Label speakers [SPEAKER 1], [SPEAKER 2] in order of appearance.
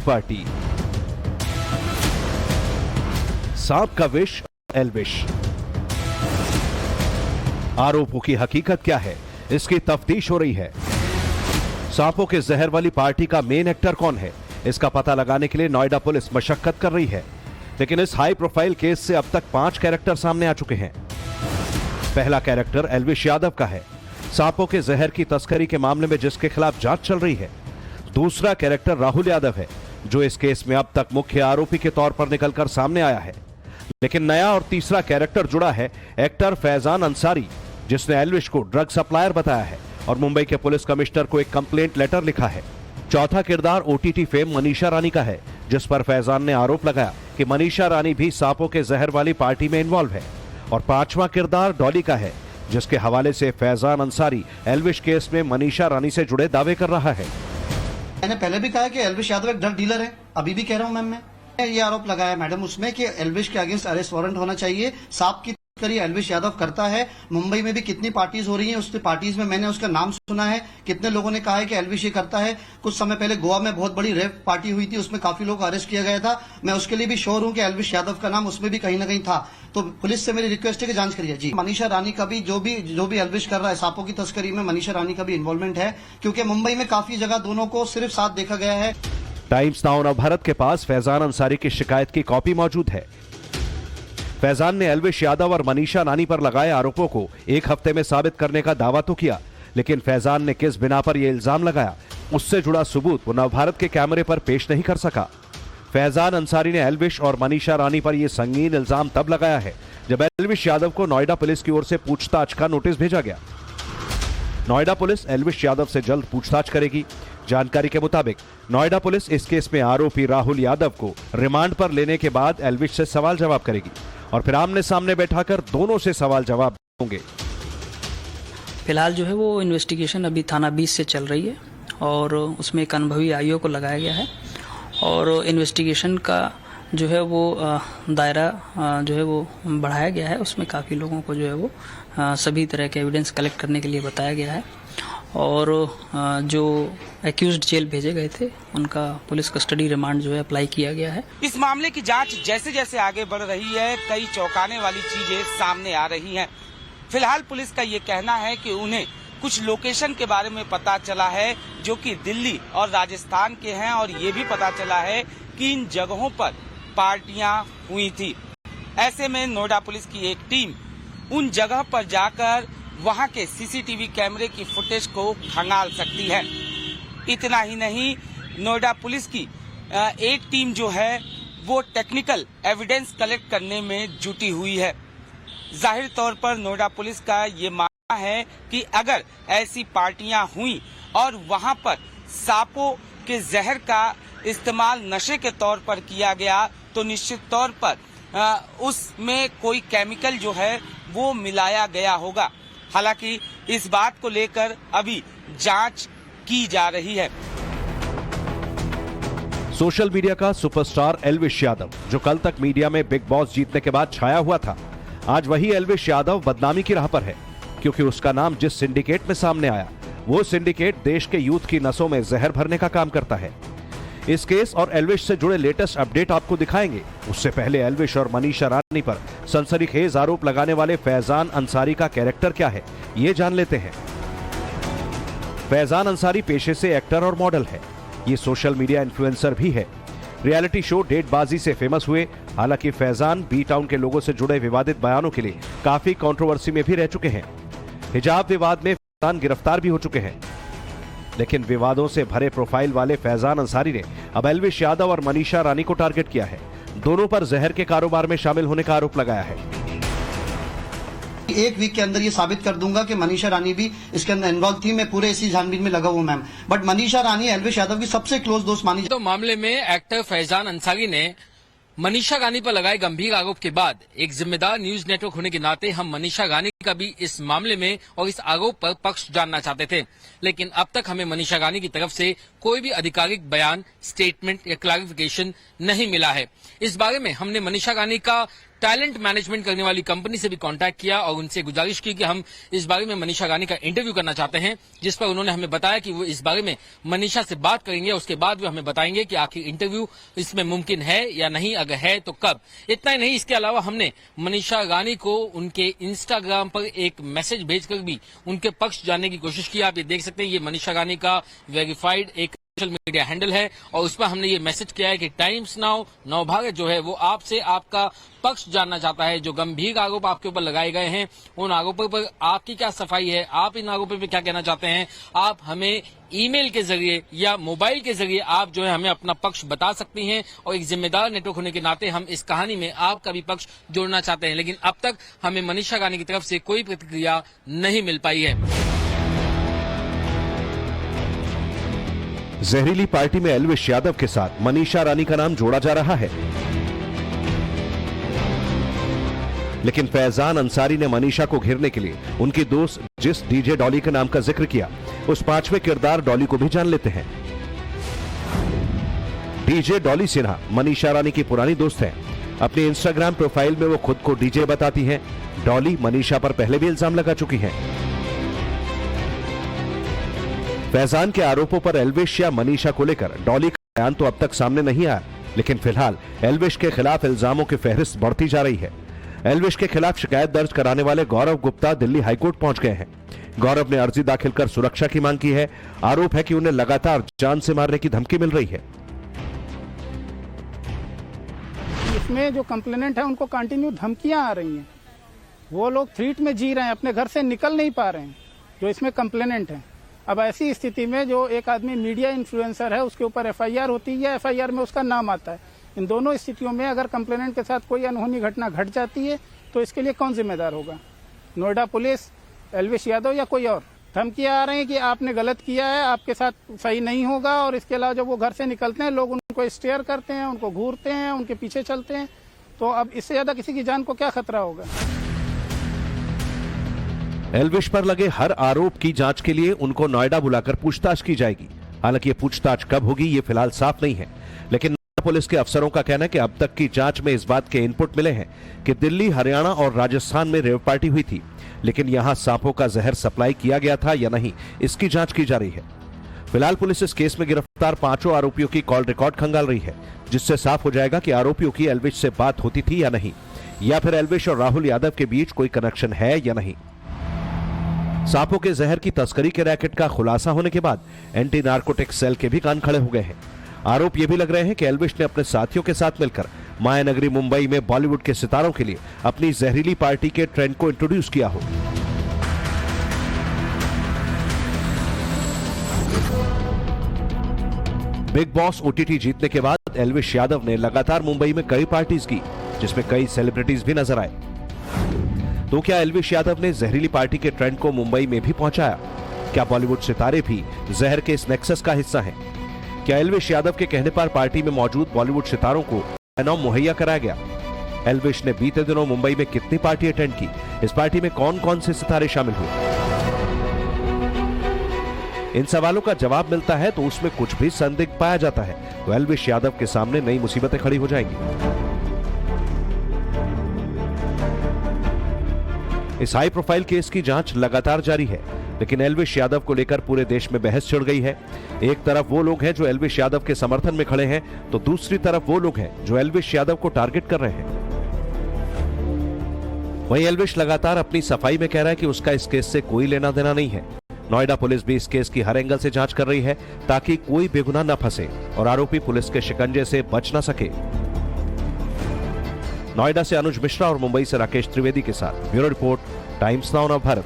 [SPEAKER 1] Party, सांप का विष एल्विश। आरोपों की हकीकत क्या है, इसकी तफ्तीश हो रही है। सांपों के जहर वाली पार्टी का मेन एक्टर कौन है, इसका पता लगाने के लिए नोएडा पुलिस मशक्कत कर रही है। लेकिन इस हाई प्रोफाइल केस से अब तक 5 कैरेक्टर सामने आ चुके हैं। पहला कैरेक्टर एल्विश यादव का है, सांपों के जहर की तस्करी के मामले में जिसके खिलाफ जांच चल रही है। दूसरा कैरेक्टर राहुल यादव है, जो इस केस में अब तक मुख्य आरोपी के तौर पर निकलकर सामने आया है। लेकिन नया और तीसरा कैरेक्टर जुड़ा है एक्टर फैजान अंसारी, जिसने एल्विश को ड्रग सप्लायर बताया है और मुंबई के पुलिस कमिश्नर को एक कंप्लेंट लेटर लिखा है। चौथा किरदार ओटीटी फेम मनीषा रानी का है, जिस पर फैजान ने आरोप लगाया कि मनीषा रानी भी सांपों के जहर वाली पार्टी में इन्वॉल्व है। और पांचवा किरदार डॉली का है, जिसके हवाले से फैजान अंसारी एल्विश केस में मनीषा रानी से जुड़े दावे कर रहा है।
[SPEAKER 2] मैंने पहले भी कहा कि एल्विश यादव एक ड्रग डीलर है, अभी भी कह रहा हूं मैम। मैं ये आरोप लगाया मैडम उसमें कि एल्विश के अगेंस्ट अरेस्ट वारंट होना चाहिए। सांप की तस्करी एल्विश यादव करता है। मुंबई में भी कितनी पार्टीज हो रही हैं, उस पार्टीज में मैंने उसका नाम सुना है। कितने लोगों ने कहा है कि एल्विश ये करता है। कुछ समय पहले गोवा में बहुत बड़ी रेप पार्टी हुई थी, उसमें काफी लोग अरेस्ट किया गया था। मैं उसके लिए भी श्योर हूं कि एल्विश यादव का नाम उसमें भी कहीं ना कहीं था। तो पुलिस से मेरी रिक्वेस्ट है कि जांच करिए। जी, मनीषा रानी का भी जो भी एल्विश कर रहा है सांपों की तस्करी में, मनीषा रानी का भी इन्वॉल्वमेंट है, क्योंकि मुंबई में काफी जगह दोनों को सिर्फ साथ देखा गया है।
[SPEAKER 1] टाइम्स नाउ नवभारत के पास फैजान अंसारी की शिकायत की कॉपी मौजूद है। फैजान ने एल्विश यादव और मनीषा रानी पर लगाए आरोपों को 1 हफ्ते में साबित करने का दावा तो किया, लेकिन फैजान ने किस बिना पर यह इल्जाम लगाया, उससे जुड़ा सबूत वो नवभारत के कैमरे पर पेश नहीं कर सका। फैजान अंसारी ने एल्विश और मनीषा रानी पर यह संगीन इल्जाम तब लगाया है जब एल्विश यादव को नोएडा पुलिस की ओर से पूछताछ का नोटिस भेजा गया। नोएडा पुलिस एल्विश यादव से जल्द पूछताछ करेगी। जानकारी के मुताबिक नोएडा पुलिस इस केस में आरोपी राहुल यादव को रिमांड पर लेने के बाद एल्विश से सवाल जवाब करेगी और फिर आमने सामने बैठाकर दोनों से सवाल जवाब होंगे।
[SPEAKER 3] फिलहाल जो है वो इन्वेस्टिगेशन अभी थाना 20 से चल रही है और उसमें एक अनुभवी आईओ को लगाया गया है और इन्वेस्टिगेशन का जो है वो दायरा जो है वो बढ़ाया गया है। उसमें काफ़ी लोगों को जो है वो सभी तरह के एविडेंस कलेक्ट करने के लिए बताया गया है और जो एक्यूज्ड जेल भेजे गए थे उनका पुलिस कस्टडी रिमांड जो है अप्लाई किया गया है।
[SPEAKER 4] इस मामले की जांच जैसे जैसे आगे बढ़ रही है, कई चौंकाने वाली चीजें सामने आ रही हैं। फिलहाल पुलिस का ये कहना है कि उन्हें कुछ लोकेशन के बारे में पता चला है जो कि दिल्ली और राजस्थान के हैं और ये भी पता चला है कि इन जगहों पर पार्टियां हुई थी। ऐसे में नोएडा पुलिस की एक टीम उन जगह पर जाकर वहां के सीसीटीवी कैमरे की फुटेज को खंगाल सकती है। इतना ही नहीं, नोएडा पुलिस की एक टीम जो है वो टेक्निकल एविडेंस कलेक्ट करने में जुटी हुई है। जाहिर तौर पर नोएडा पुलिस का ये मानना है कि अगर ऐसी पार्टियां हुई और वहां पर सांपों के जहर का इस्तेमाल नशे के तौर पर किया गया तो निश्चित तौर पर उसमें कोई केमिकल जो है वो मिलाया गया होगा। हालांकि इस बात को लेकर अभी जांच की जा रही है।
[SPEAKER 1] सोशल मीडिया का सुपरस्टार एल्विश यादव, जो कल तक मीडिया में बिग बॉस जीतने के बाद छाया हुआ था, आज वही एल्विश यादव बदनामी की राह पर है, क्योंकि उसका नाम जिस सिंडिकेट में सामने आया वो सिंडिकेट देश के यूथ की नसों में जहर भरने का काम करता है। इस केस और एल्विश से जुड़े लेटेस्ट अपडेट आपको दिखाएंगे। उससे पहले एल्विश और मनीषा रानी पर सनसनीखेज आरोप लगाने वाले फैजान अंसारी का कैरेक्टर क्या है, ये जान लेते हैं। फैजान अंसारी पेशे से एक्टर और मॉडल है। ये सोशल मीडिया इन्फ्लुएंसर भी है। रियलिटी शो डेटबाजी से फेमस हुए। हालांकि फैजान बी टाउन के लोगों से जुड़े विवादित बयानों के लिए काफी कंट्रोवर्सी में भी रह चुके हैं। हिजाब विवाद में फैजान गिरफ्तार भी हो चुके हैं। लेकिन विवादों से भरे प्रोफाइल वाले फैजान अंसारी ने अब एल्विश यादव और मनीषा रानी को टारगेट किया है। दोनों पर जहर के कारोबार में शामिल होने का आरोप लगाया है।
[SPEAKER 2] 1 वीक के अंदर ये साबित कर दूंगा कि मनीषा रानी भी इसके अंदर इन्वॉल्व थी। मैं पूरे इसी छानबीन में लगा हुआ मैम। बट मनीषा रानी एल्विश यादव की सबसे क्लोज दोस्त मानी।
[SPEAKER 5] तो मामले में एक्टर फैजान अंसारी ने मनीषा गानी पर लगाए गंभीर आरोप के बाद एक जिम्मेदार न्यूज नेटवर्क होने के नाते हम मनीषा गानी का भी इस मामले में और इस आरोप पर पक्ष जानना चाहते थे, लेकिन अब तक हमें मनीषा गानी की तरफ से कोई भी आधिकारिक बयान, स्टेटमेंट या क्लैरिफिकेशन नहीं मिला है। इस बारे में हमने मनीषा गानी का टैलेंट मैनेजमेंट करने वाली कंपनी से भी कांटेक्ट किया और उनसे गुजारिश की कि हम इस बारे में मनीषा गांधी का इंटरव्यू करना चाहते हैं, जिस पर उन्होंने हमें बताया कि वो इस बारे में मनीषा से बात करेंगे। उसके बाद वो हमें बताएंगे कि आखिर इंटरव्यू इसमें मुमकिन है या नहीं, अगर है तो कब। इतना ही नहीं, इसके अलावा हमने मनीषा गांधी को उनके इंस्टाग्राम पर एक मैसेज भेजकर भी उनके पक्ष जानने की कोशिश की। आप ये देख सकते हैं, ये मनीषा गांधी का वेरीफाइड एक सोशल मीडिया हैंडल है और उस पर हमने ये मैसेज किया है कि टाइम्स नाउ नवभारत जो है वो आपसे आपका पक्ष जानना चाहता है। जो गंभीर आरोप आपके ऊपर लगाए गए हैं, उन आरोपों पर आपकी क्या सफाई है, आप इन आरोपों पर क्या कहना चाहते हैं। आप हमें ईमेल के जरिए या मोबाइल के जरिए आप जो है हमें अपना पक्ष बता सकती हैं और एक जिम्मेदार नेटवर्क होने के नाते हम इस कहानी में आपका भी पक्ष जोड़ना चाहते हैं। लेकिन अब तक हमें मनीषा गांधी की तरफ से कोई प्रतिक्रिया नहीं मिल पाई है।
[SPEAKER 1] जहरीली पार्टी में एल्विश यादव के साथ मनीषा रानी का नाम जोड़ा जा रहा है, लेकिन फैजान अंसारी ने मनीषा को घेरने के लिए उनकी दोस्त जिस डीजे डॉली के नाम का जिक्र किया, उस पांचवें किरदार डॉली को भी जान लेते हैं। डीजे डॉली सिन्हा मनीषा रानी की पुरानी दोस्त है। अपने इंस्टाग्राम प्रोफाइल में वो खुद को डीजे बताती हैं। डॉली मनीषा पर पहले भी इल्जाम लगा चुकी हैं। फैजान के आरोपों पर एल्विश या मनीषा को लेकर डॉली का बयान तो अब तक सामने नहीं आया, लेकिन फिलहाल एल्विश के खिलाफ इल्जामों की फहरिस्त बढ़ती जा रही है। एल्विश के खिलाफ शिकायत दर्ज कराने वाले गौरव गुप्ता दिल्ली हाईकोर्ट पहुंच गए हैं। गौरव ने अर्जी दाखिल कर सुरक्षा की मांग की है। आरोप है कि उन्हें लगातार जान से मारने की धमकी मिल रही है।
[SPEAKER 6] इसमें जो कंप्लेनेंट है उनको कंटिन्यू धमकियां आ रही हैं। वो लोग थ्रीट में जी रहे हैं, अपने घर से निकल नहीं पा रहे हैं, जो इसमें कंप्लेनेंट है। अब ऐसी स्थिति में जो एक आदमी मीडिया इन्फ्लुएंसर है, उसके ऊपर एफआईआर होती है, एफआईआर में उसका नाम आता है। इन दोनों स्थितियों में अगर कंप्लेनेंट के साथ कोई अनहोनी घटना घट जाती है तो इसके लिए कौन जिम्मेदार होगा? नोएडा पुलिस, एल्विश यादव या कोई और? धमकियां आ रही हैं कि आपने गलत किया है, आपके साथ सही नहीं होगा। और इसके अलावा जब वो घर से निकलते हैं, लोग उनको स्टेयर करते हैं, उनको घूरते हैं, उनके पीछे चलते हैं। तो अब इससे ज्यादा किसी की जान को क्या खतरा होगा?
[SPEAKER 1] एल्विश पर लगे हर आरोप की जांच के लिए उनको नोएडा बुलाकर पूछताछ की जाएगी। हालांकि ये पूछताछ कब होगी ये फिलहाल साफ नहीं है, लेकिन पुलिस के अफसरों का कहना है कि अब तक की जांच में इस बात के इनपुट मिले हैं कि दिल्ली, हरियाणा और राजस्थान में रेव पार्टी हुई थी, लेकिन यहां सांपों का जहर सप्लाई किया गया था या नहीं, इसकी जांच की जा रही है। फिलहाल पुलिस इस केस में गिरफ्तार 5 आरोपियों की कॉल रिकॉर्ड खंगाल रही है, जिससे साफ हो जाएगा कि आरोपियों की एल्विश से बात होती थी या नहीं, या फिर एल्विश और राहुल यादव के बीच कोई कनेक्शन है या नहीं। सांपों के जहर की तस्करी के रैकेट का खुलासा होने के बाद एंटी नार्कोटिक सेल के भी कान खड़े हो गए हैं। आरोप ये भी लग रहे हैं कि एल्विश ने अपने साथियों के साथ मिलकर मायानगरी मुंबई में बॉलीवुड के सितारों के लिए अपनी जहरीली पार्टी के ट्रेंड को इंट्रोड्यूस किया हो। बिग बॉस ओटीटी जीतने के बाद एल्विश यादव ने लगातार मुंबई में कई पार्टीज की, जिसमें कई सेलिब्रिटीज भी नजर आए। तो क्या एल्विश यादव ने जहरीली पार्टी के ट्रेंड को मुंबई में भी पहुंचाया? क्या बॉलीवुड सितारे भी जहर के इस नेक्सस का हिस्सा हैं? क्या एल्विश यादव के कहने पर पार्टी में मौजूद बॉलीवुड सितारों को इनाम मुहैया कराया गया? एल्विश ने बीते दिनों मुंबई में कितनी पार्टी अटेंड की? इस पार्टी में कौन कौन से सितारे शामिल हुए? इन सवालों का जवाब मिलता है तो उसमें कुछ भी संदिग्ध पाया जाता है तो एल्विश यादव के सामने नई मुसीबतें खड़ी हो जाएंगी। इस हाई प्रोफाइल केस की जांच लगातार जारी है, लेकिन एल्विश यादव को लेकर पूरे देश में बहस छिड़ गई है। एक तरफ वो लोग हैं जो एल्विश यादव के समर्थन में खड़े हैं, तो दूसरी तरफ वो लोग हैं जो एल्विश यादव को टारगेट कर रहे हैं। वहीं एल्विश लगातार अपनी सफाई में कह रहा है कि उसका इस केस से कोई लेना देना नहीं है। नोएडा पुलिस भी इस केस की हर एंगल से जांच कर रही है ताकि कोई बेगुनाह न फंसे और आरोपी पुलिस के शिकंजे से बच न सके। नोएडा से अनुज मिश्रा और मुंबई से राकेश त्रिवेदी के साथ bureau report, times now Navbharat.